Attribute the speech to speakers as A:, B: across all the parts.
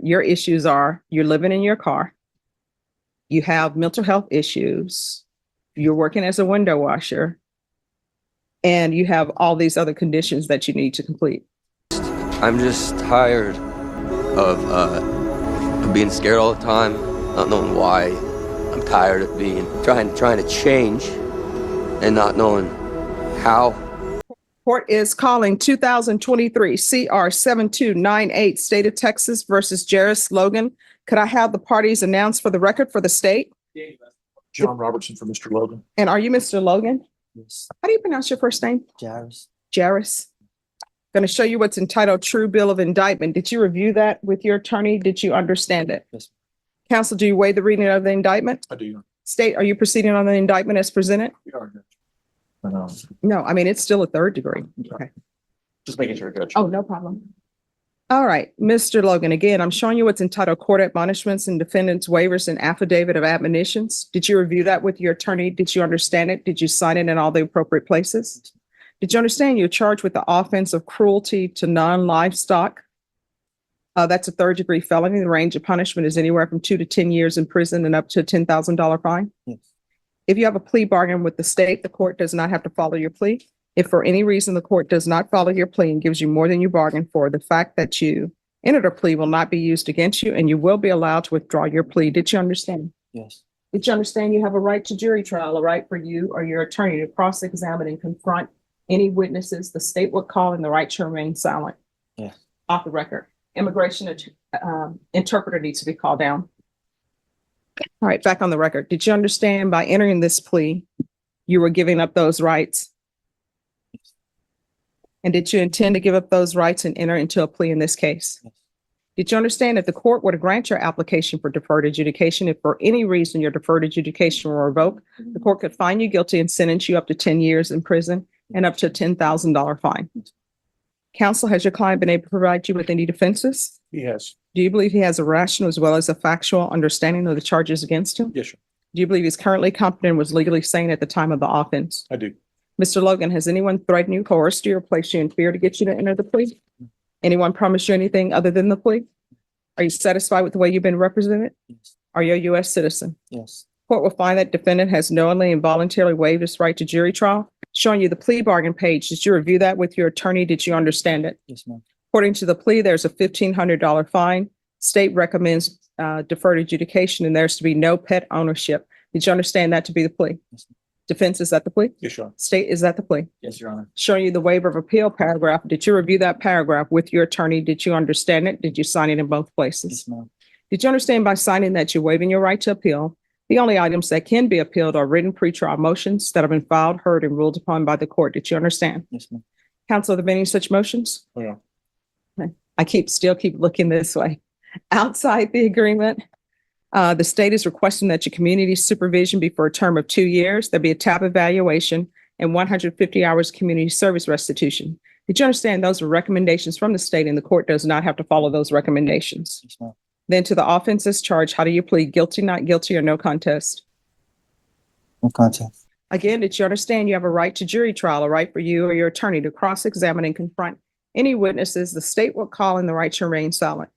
A: Your issues are you're living in your car, you have mental health issues, you're working as a window washer, and you have all these other conditions that you need to complete.
B: I'm just tired of being scared all the time, not knowing why. I'm tired of trying to change and not knowing how.
A: Court is calling 2023 CR 7298, State of Texas versus Jairus Logan. Could I have the parties announced for the record for the state?
C: John Robertson for Mr. Logan.
A: And are you Mr. Logan?
D: Yes.
A: How do you pronounce your first name?
D: Jairus.
A: Jairus. Going to show you what's entitled True Bill of Indictment. Did you review that with your attorney? Did you understand it?
D: Yes.
A: Counsel, do you waive the reading of the indictment?
C: I do.
A: State, are you proceeding on the indictment as presented?
C: We are, Judge.
A: No, I mean, it's still a third degree. Okay.
C: Just making sure, Judge.
A: Oh, no problem. All right, Mr. Logan, again, I'm showing you what's entitled Court Admonishments and Defendants Waivers and Affidavit of Admonitions. Did you review that with your attorney? Did you understand it? Did you sign it in all the appropriate places? Did you understand you're charged with the offense of cruelty to non-livestock? That's a third degree felony. The range of punishment is anywhere from 2 to 10 years in prison and up to a $10,000 fine.
D: Yes.
A: If you have a plea bargain with the state, the court does not have to follow your plea. If for any reason the court does not follow your plea and gives you more than you bargained for, the fact that you entered a plea will not be used against you and you will be allowed to withdraw your plea. Did you understand?
D: Yes.
A: Did you understand you have a right to jury trial, a right for you or your attorney to cross-examine and confront any witnesses the state would call and the right to remain silent?
D: Yes.
A: Off the record. Immigration interpreter needs to be called down. All right, back on the record. Did you understand by entering this plea, you were giving up those rights? And did you intend to give up those rights and enter into a plea in this case?
D: Yes.
A: Did you understand that the court were to grant your application for deferred adjudication if for any reason your deferred adjudication were revoked, the court could find you guilty and sentence you up to 10 years in prison and up to a $10,000 fine? Counsel, has your client been able to provide you with any defenses?
C: He has.
A: Do you believe he has a rational as well as a factual understanding of the charges against him?
C: Yes, sir.
A: Do you believe he's currently competent and was legally sane at the time of the offense?
C: I do.
A: Mr. Logan, has anyone threatened you, coerced you, or placed you in fear to get you to enter the plea? Anyone promised you anything other than the plea? Are you satisfied with the way you've been represented?
D: Yes.
A: Are you a U.S. citizen?
D: Yes.
A: Court will find that defendant has knowingly and voluntarily waived his right to jury trial. Showing you the plea bargain page. Did you review that with your attorney? Did you understand it?
D: Yes, ma'am.
A: According to the plea, there's a $1,500 fine. State recommends deferred adjudication and there's to be no pet ownership. Did you understand that to be the plea?
D: Yes, ma'am.
A: Defense, is that the plea?
C: Yes, Your Honor.
A: State, is that the plea?
D: Yes, Your Honor.
A: Showing you the waiver of appeal paragraph. Did you review that paragraph with your attorney? Did you understand it? Did you sign it in both places?
D: Yes, ma'am.
A: Did you understand by signing that you're waiving your right to appeal? The only items that can be appealed are written pretrial motions that have been filed, heard, and ruled upon by the court. Did you understand?
D: Yes, ma'am.
A: Counsel, are there any such motions?
C: Oh, yeah.
A: Okay. I still keep looking this way. Outside the agreement, the state is requesting that your community supervision be for a term of 2 years. There'll be a TAP evaluation and 150 hours community service restitution. Did you understand those are recommendations from the state and the court does not have to follow those recommendations?
D: Yes, ma'am.
A: Then to the offenses charged, how do you plead? Guilty, not guilty, or no contest?
D: No contest.
A: Again, did you understand you have a right to jury trial, a right for you or your attorney to cross-examine and confront any witnesses the state will call and the right to remain silent?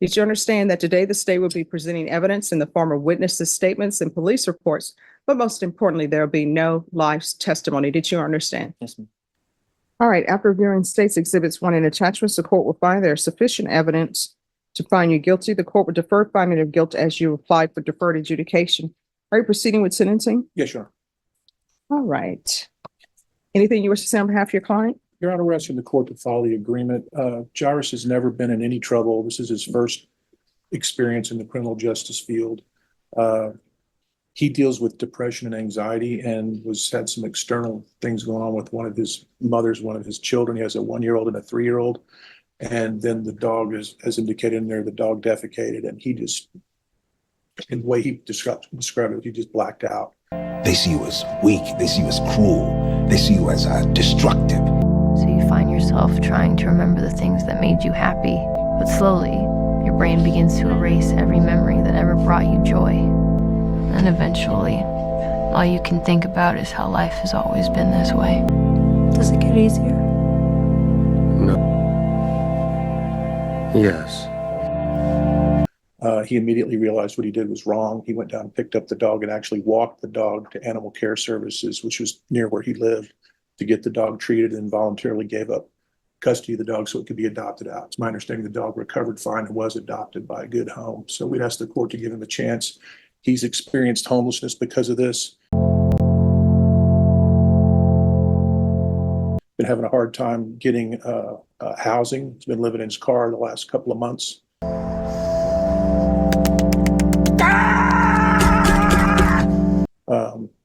A: Did you understand that today the state will be presenting evidence in the form of witnesses' statements and police reports, but most importantly, there will be no live testimony? Did you understand?
D: Yes, ma'am.
A: All right, after reviewing state's exhibits 1 and attachments, the court will find there is sufficient evidence to find you guilty. The court will defer finding of guilt as you applied for deferred adjudication. Are you proceeding with sentencing?
C: Yes, Your
A: All
C: Honor.
A: right. Anything you wish to say on behalf of your client?
C: Your Honor, we're asking the court to follow the agreement. Jairus has never been in any trouble. This is his first experience in the criminal justice field. He deals with depression and anxiety and had some external things going on with one of his mothers, one of his children. He has a 1-year-old and a 3-year-old. And then the dog is, as indicated in there, the dog defecated, and he just, in the way he described it, he just blacked out.
E: They see you as weak. They see you as cruel. They see you as destructive.
F: So you find yourself trying to remember the things that made you happy, but slowly your brain begins to erase every memory that ever brought you joy. And eventually, all you can think about is how life has always been this way.
G: Does it get easier?
B: No. Yes.
C: He immediately realized what he did was wrong. He went down and picked up the dog and actually walked the dog to Animal Care Services, which was near where he lived, to get the dog treated, and voluntarily gave up custody of the dog so it could be adopted out. It's my understanding the dog recovered fine and was adopted by a good home. So we'd ask the court to give him a chance. He's experienced homelessness because of this. Been having a hard time getting housing. He's been living in his car the last couple of months.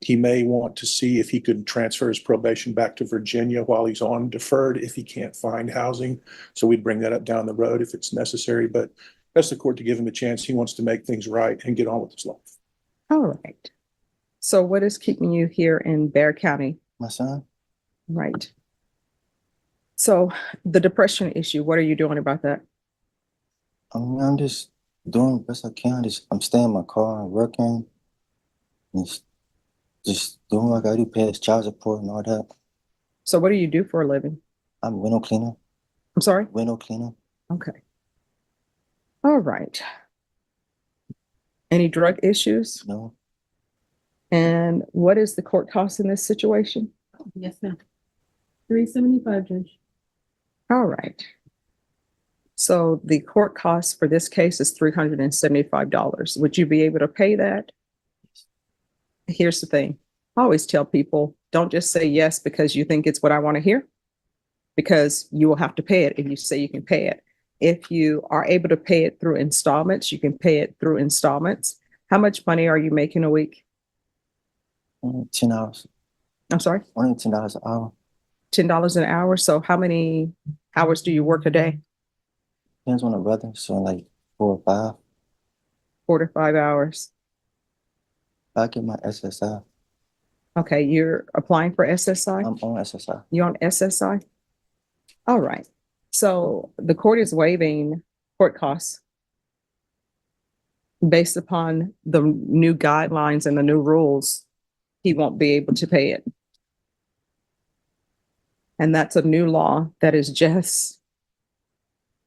C: He may want to see if he could transfer his probation back to Virginia while he's on deferred if he can't find housing. So we'd bring that up down the road if it's necessary, but that's the court to give him a chance. He wants to make things right and get on with his life.
A: All right. So what is keeping you here in Bexar County?
D: My son,
A: Right. So the depression issue, what are you doing about that?
D: I'm just doing the best I can. I'm staying in my car and working, and just doing what I gotta do, pay his child support and all that.
A: So what do you do for a living?
D: I'm a window cleaner.
A: I'm sorry?
D: Window cleaner.
A: Okay. All right. Any drug issues?
D: No.
A: And what is the court cost in this situation?
G: Yes, ma'am. $375, Judge.
A: All right. So the court cost for this case is $375. Would you be able to pay that? Here's the thing. I always tell people, don't just say yes because you think it's what I want to hear, because you will have to pay it if you say you can pay it. If you are able to pay it through installments, you can pay it through installments. How much money are you making a week?
D: Only $10.
A: I'm sorry?
D: Only $10 an hour.
A: $10 an hour. So how many hours do you work a day?
D: Depends on the weather. So like 4 or 5.
A: 4 to 5 hours.
D: I get my SSI.
A: Okay, you're applying for SSI?
D: I'm on SSI.
A: You on SSI? All right. So the court is waiving court costs based upon the new guidelines and the new rules. He won't be able to pay it. And that's a new law that has just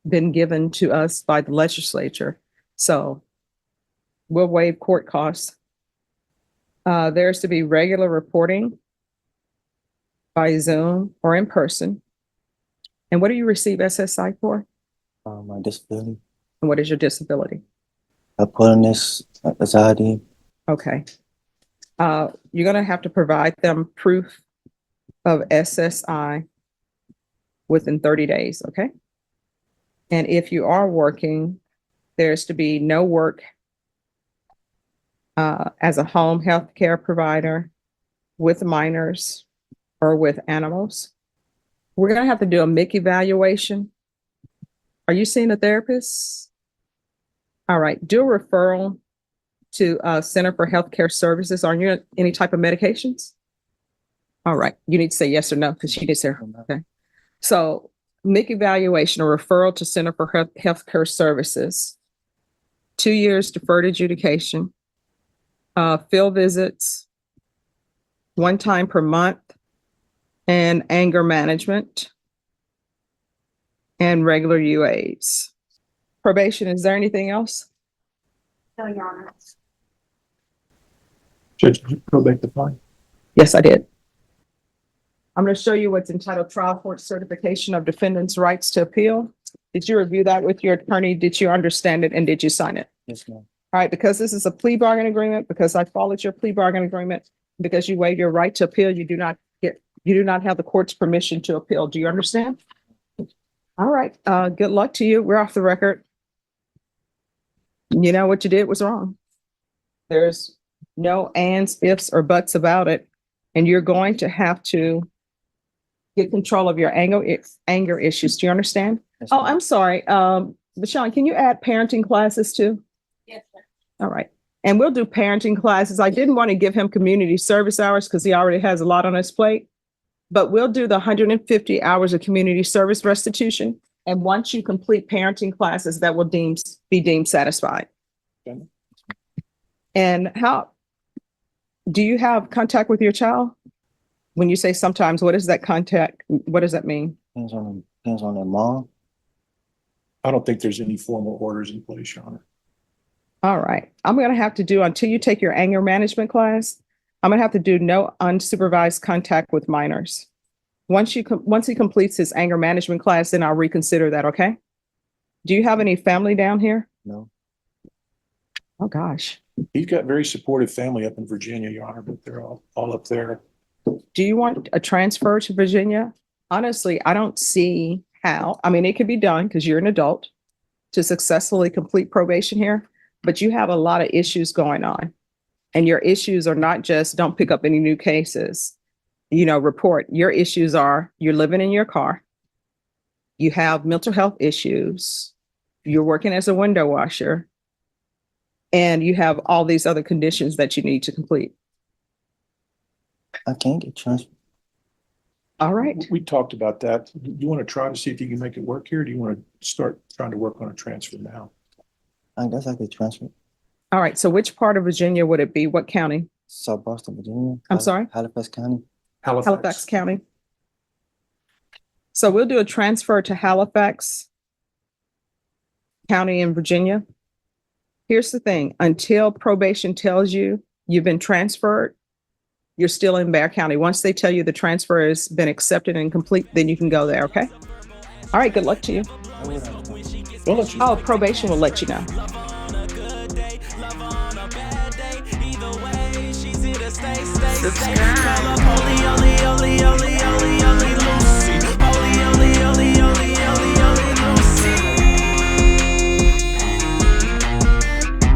A: been given to us by the legislature. So we'll waive court costs. There's to be regular reporting by Zoom or in person. And what do you receive SSI for?
D: My disability.
A: And what is your disability?
D: I put in this anxiety.
A: Okay. You're going to have to provide them proof of SSI within 30 days, okay? And if you are working, there's to be no work as a home health care provider with minors or with animals. We're going to have to do a MIC evaluation. Are you seeing a therapist? All right, do a referral to Center for Healthcare Services. Are you on any type of medications? All right, you need to say yes or no because she did say, okay. So MIC evaluation or referral to Center for Healthcare Services, 2 years deferred adjudication, field visits, 1 time per month, and anger management, and regular UAs. Probation, is there anything else?
G: No, Your Honor.
C: Judge, did you probate the fine?
A: Yes, I did. I'm going to show you what's entitled Trial Court Certification of Defendant's Rights to Appeal. Did you review that with your attorney? Did you understand it and did you sign it?
D: Yes, ma'am.
A: All right, because this is a plea bargain agreement, because I followed your plea bargain agreement, because you waive your right to appeal, you do not have the court's permission to appeal. Do you understand? All right, good luck to you. We're off the record. You know what you did was wrong. There's no ands, ifs, or buts about it. And you're going to have to get control of your anger issues. Do you understand?
D: Yes,
A: Oh,
D: ma'am.
A: I'm sorry. Bashan, can you add parenting classes too?
G: Yes, sir.
A: All right. And we'll do parenting classes. I didn't want to give him community service hours because he already has a lot on his plate. But we'll do the 150 hours of community service restitution. And once you complete parenting classes, that will be deemed satisfied.
C: Okay.
A: And do you have contact with your child? When you say sometimes, what is that contact? What does that mean?
D: Depends on their mom.
C: I don't think there's any formal orders in place, Your Honor.
A: All right. I'm going to have to do, until you take your anger management class, I'm going to have to do no unsupervised contact with minors. Once he completes his anger management class, then I'll reconsider that, okay? Do you have any family down here?
D: No.
A: Oh, gosh.
C: He's got very supportive family up in Virginia, Your Honor, but they're all up there.
A: Do you want a transfer to Virginia? Honestly, I don't see how. I mean, it could be done because you're an adult to successfully complete probation here, but you have a lot of issues going on. And your issues are not just don't pick up any new cases, report. Your issues are you're living in your car. You have mental health issues. You're working as a window washer. And you have all these other conditions that you need to complete.
D: I can't get transferred.
A: All right.
C: We talked about that. Do you want to try to see if you can make it work here? Or do you want to start trying to work on a transfer now?
D: I guess I could transfer.
A: All right. So which part of Virginia would it be? What county?
D: South Boston, Virginia.
A: I'm sorry?
D: Halifax County.
A: Halifax County. So we'll do a transfer to Halifax County in Virginia. Here's the thing. Until probation tells you you've been transferred, you're still in Bexar County. Once they tell you the transfer has been accepted and complete, then you can go there, okay? All right, good luck to you.
C: We'll let you know.
A: Oh, probation will let you know.
H: Subscribe.